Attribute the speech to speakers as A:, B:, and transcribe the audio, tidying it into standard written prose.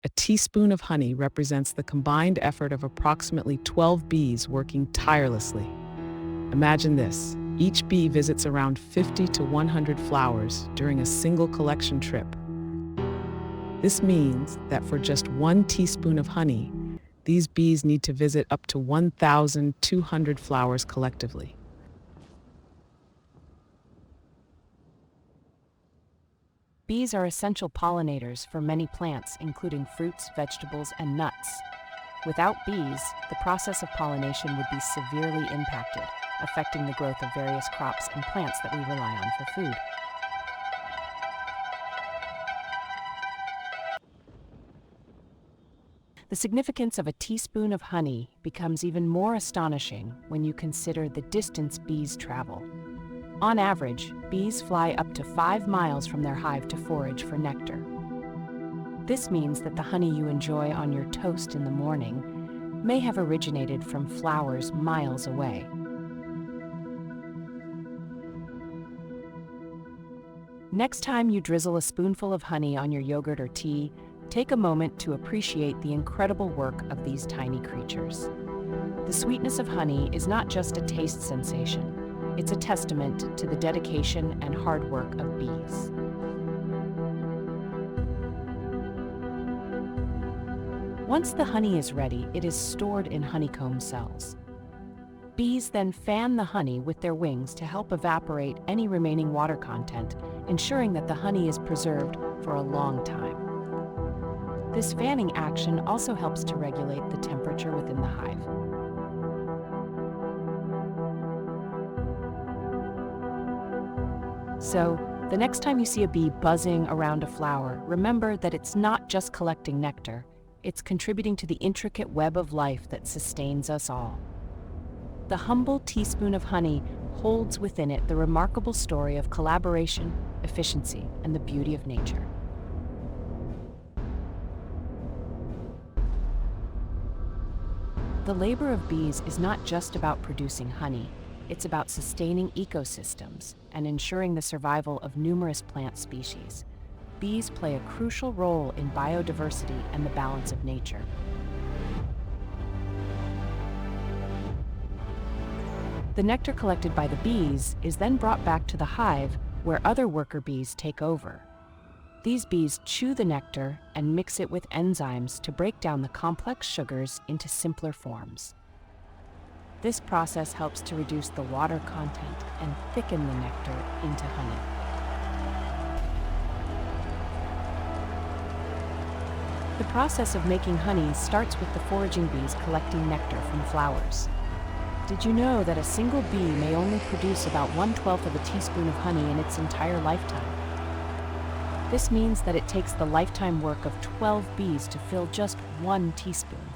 A: A teaspoon of honey represents the combined effort of approximately 12 bees working tirelessly. Imagine this. Each bee visits around 50 to 100 flowers during a single collection trip. This means that for just 1 teaspoon of honey, these bees need to visit up to 1,200 flowers collectively.
B: Bees are essential pollinators for many plants, including fruits, vegetables, and nuts. Without bees, the process of pollination would be severely impacted, affecting the growth of various crops and plants that we rely on for food. The significance of a teaspoon of honey becomes even more astonishing when you consider the distance bees travel. On average, bees fly up to 5 miles from their hive to forage for nectar. This means that the honey you enjoy on your toast in the morning may have originated from flowers miles away. Next time you drizzle a spoonful of honey on your yogurt or tea, take a moment to appreciate the incredible work of these tiny creatures. The sweetness of honey is not just a taste sensation. It's a testament to the dedication and hard work of bees. Once the honey is ready, it is stored in honeycomb cells. Bees then fan the honey with their wings to help evaporate any remaining water content, ensuring that the honey is preserved for a long time. This fanning action also helps to regulate the temperature within the hive. So, the next time you see a bee buzzing around a flower, remember that it's not just collecting nectar, it's contributing to the intricate web of life that sustains us all. The humble teaspoon of honey holds within it the remarkable story of collaboration, efficiency, and the beauty of nature. The labor of bees is not just about producing honey. It's about sustaining ecosystems and ensuring the survival of numerous plant species. Bees play a crucial role in biodiversity and the balance of nature. The nectar collected by the bees is then brought back to the hive where other worker bees take over. These bees chew the nectar and mix it with enzymes to break down the complex sugars into simpler forms. This process helps to reduce the water content and thicken the nectar into honey. The process of making honey starts with the foraging bees collecting nectar from flowers. Did you know that a single bee may only produce about 1/12 of a teaspoon of honey in its entire lifetime? This means that it takes the lifetime work of 12 bees to fill just 1 teaspoon.